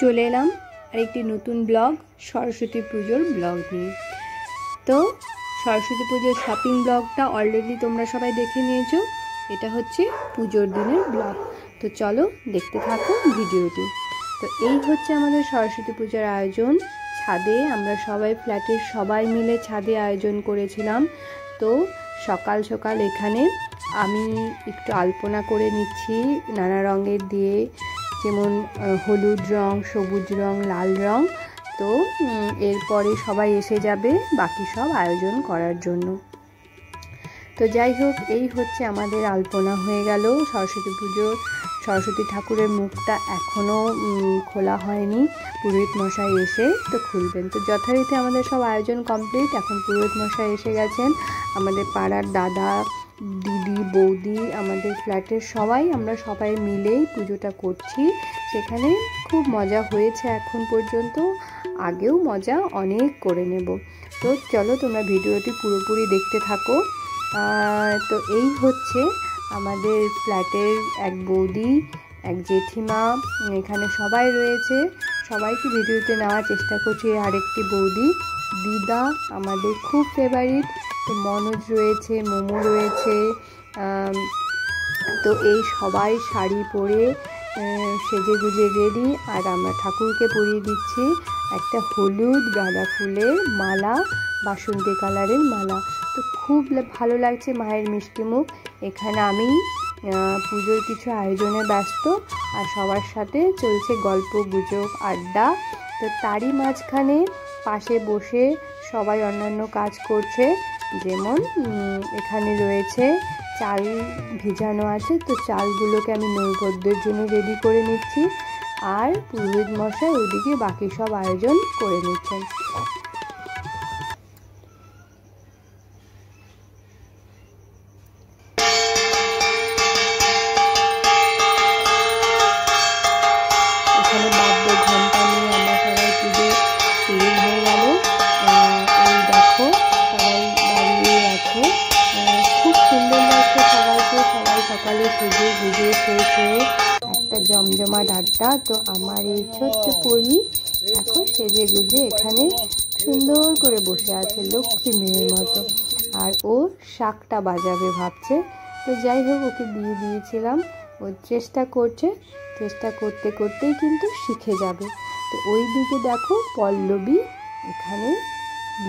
চলে এলাম আরেকটি নতুন ব্লগ সরস্বতী পুজোর ব্লগ নিয়ে। তো সরস্বতী পুজোর শপিং ব্লগটা অলরেডি তোমরা সবাই দেখে নিয়েছো। এটা হচ্ছে পুজোর দিনের ব্লগ। তো চলো দেখতে থাকো ভিডিওটি। তো এই হচ্ছে আমাদের সরস্বতী পুজোর আয়োজন। ছাদে আমরা সবাই ফ্ল্যাটের সবাই মিলে ছাদে আয়োজন করেছিলাম। তো সকাল সকাল এখানে আমি একটু আলপনা করে নিচ্ছি নানা রঙের দিয়ে, যেমন হলুদ রং, সবুজ রং, লাল রং। তো এরপরে সবাই এসে যাবে বাকি সব আয়োজন করার জন্য। তো যাই হোক, এই হচ্ছে আমাদের আলপনা হয়ে গেল। সরস্বতী ঠাকুরের মুখটা এখনও খোলা হয়নি, পুরোহিত মশাই এসে তো খুলবেন। তো যথারীতি আমাদের সব আয়োজন কমপ্লিট। এখন পুরোহিত মশাই এসে গেছেন। আমাদের পাড়ার দাদা, দিদি, বৌদি, আমাদের ফ্ল্যাটের আমরা সবাই মিলেই পুজোটা করছি। সেখানে খুব মজা হয়েছে এখন পর্যন্ত, আগেও মজা অনেক করে নেব। তো চলো তোমরা ভিডিওটি পুরোপুরি দেখতে থাকো। তো এই হচ্ছে আমাদের ফ্ল্যাটের এক বৌদি, এক জেঠিমা, এখানে সবাই রয়েছে। সবাইকে ভিডিওতে নেওয়ার চেষ্টা করছি। আরেকটি বৌদি, দিদা আমাদের খুব ফেভারিট। তো মনোজ রয়েছে, মোমো রয়েছে। তো এই সবাই শাড়ি পরে সেজে গুজে রেডি। আর আমরা ঠাকুরকে পরিয়ে দিচ্ছি একটা হলুদ গাঁদা ফুলের মালা, বাসন্তী কালারের মালা। তো খুব ভালো লাগছে মায়ের মিষ্টি মুখ। এখানে আমি পুজোর কিছু আয়োজনে ব্যস্ত, আর সবার সাথে চলছে গল্প গুজব, আড্ডা। তো তারই মাঝখানে পাশে বসে সবাই অন্যান্য কাজ করছে। যেমন এখানে রয়েছে চাল ভিজানো আছে, তো চালগুলোকে আমি নৈবেদ্যের জন্য রেডি করে নিচ্ছি। আর পুরোহিত মশাই ওদিকে বাকি সব আয়োজন করে নিচ্ছেন। এখানে বাদ্য ঘন্টা নিয়ে আমরা সবাই পুজো শুরু হয়ে গেল। এই দেখো সবাই দাঁড়িয়ে আছে। খুব সুন্দর লাগছে সবাইকে। সবাই সকালে সেজে গুজে শেষ হয়ে একটা জমজমাট আড্ডা। তো আমার এই ছোট্ট পরি এখন সেজে গুজে এখানে সুন্দর করে বসে আছে লক্ষ্মী মেয়ের মতো। আর ও শাঁখটা বাজাবে ভাবছে। তো যাই হোক, ওকে দিয়ে দিয়েছিলাম। ও চেষ্টা করতে করতেই কিন্তু শিখে যাবে। তো ওই দিকে দেখো পল্লবী এখানে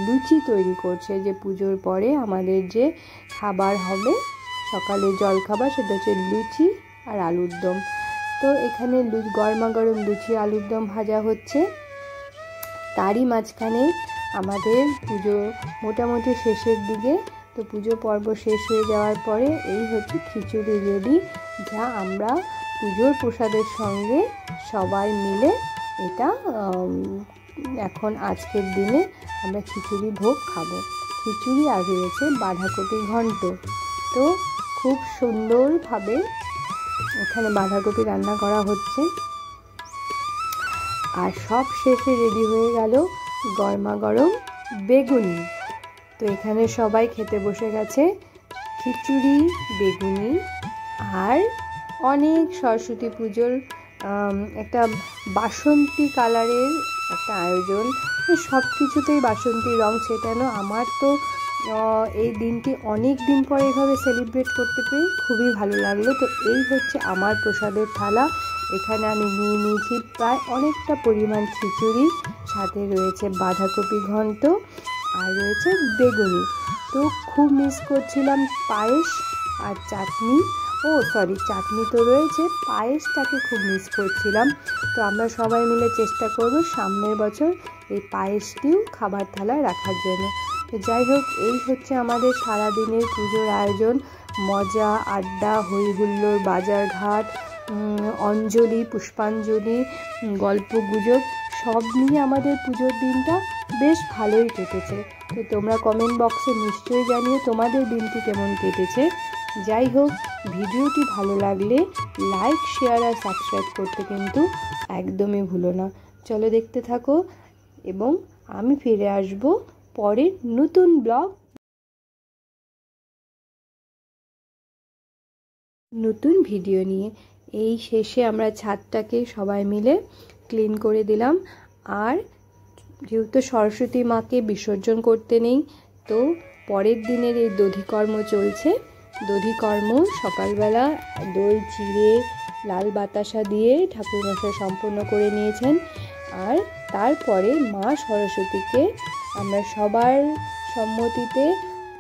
লুচি তৈরি করছে, যে পুজোর পরে আমাদের যে খাবার হবে, সকালে জল খাবার, সেটা হচ্ছে লুচি আর আলুর দম। তো এখানে গরমা গরম লুচি আলুর দম ভাজা হচ্ছে। তারই মাঝখানে আমাদের পুজো মোটামুটি শেষের দিকে। তো পুজো পর্ব শেষ হয়ে যাওয়ার পরে এই হচ্ছে খিচুড়ি রেডি, যা আমরা পুজোর প্রসাদের সঙ্গে সবাই মিলে এটা এখন আজকের দিনে আমরা খিচুড়ি ভোগ খাবো। খিচুড়ি আর রয়েছে বাঁধাকপি ঘন্ট। তো খুব সুন্দরভাবে এখানে বাঁধাকপি রান্না করা হচ্ছে। আর সব শেষে রেডি হয়ে গেল গরমা গরম বেগুনি। তো এখানে সবাই খেতে বসে গেছে খিচুড়ি, বেগুনি আর অনেক সরস্বতী পুজোর একটা বাসন্তী কালারের একটা আয়োজন। সব কিছুতেই বাসন্তী রং ছেটানো। আমার তো এই দিনটি অনেক দিন পরে এভাবে সেলিব্রেট করতে পেরে খুবই ভালো লাগলো। তো এই হচ্ছে আমার প্রসাদের থালা। এখানে আমি নিয়ে নিয়েছি প্রায় অনেকটা পরিমাণ খিচুড়ি, সাথে রয়েছে বাঁধাকপি ঘন্ট আর রয়েছে বেগুনি। তো খুব মিস করছিলাম পায়েস আর চাটনি। চাটনি তো রয়েছে, পায়েসটাকে খুব মিস করছিলাম। তো আমরা সবাই মিলে চেষ্টা করব সামনের বছর এই পায়েসটিও খাবার থালায় রাখার জন্য। তো যাই হোক, এই হচ্ছে আমাদের সারাদিনের পুজোর আয়োজন। মজা, আড্ডা, হই হুল্লোড়, বাজারঘাট, অঞ্জলি, পুষ্পাঞ্জলি, গল্প গুজব সব নিয়ে আমাদের পুজোর দিনটা বেশ ভালোই কেটেছে। তো তোমরা কমেন্ট বক্সে নিশ্চয়ই জানিও তোমাদের দিনটি কেমন কেটেছে। যাই হোক, ভিডিওটি ভালো লাগলে লাইক, শেয়ার আর সাবস্ক্রাইব করতে কিন্তু একদমই ভুলো না। চলো দেখতে থাকো, এবং আমি ফিরে আসব পরের নতুন ব্লগ, নতুন ভিডিও নিয়ে। এই শেষে আমরা ছাদটাকে সবাই মিলে ক্লিন করে দিলাম। আর যেহেতু সরস্বতী মাকে বিসর্জন করতে নেই, তো পরের দিনের এই দধিকর্ম চলছে। দধিকর্ম সকালবেলা দই চিড়ে লাল বাতাসা দিয়ে ঠাকুরমশাই সম্পন্ন করে নিয়েছেন। আর তারপরে মা সরস্বতীকে আমরা সবার সম্মতিতে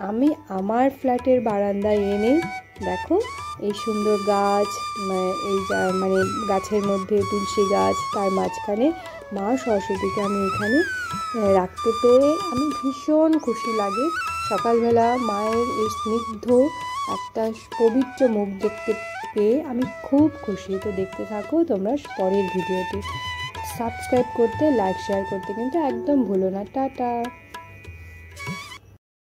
আমি আমার ফ্ল্যাটের বারান্দায় এনে, দেখো এই সুন্দর গাছ, এই মানে গাছের মধ্যে তুলসী গাছ, তার মাঝখানে মা সরস্বতীকে আমি এখানে রাখতে পেরে আমি ভীষণ খুশি লাগে। সকালবেলা মায়ের এই স্নিগ্ধ একটা পবিত্র মুখ দেখতে পেয়ে আমি খুব খুশি। তো দেখতে থাকো তোমরা পরের ভিডিওটি। সাবস্ক্রাইব করতে, লাইক শেয়ার করতে কিন্তু একদম ভুলো না। টাটা।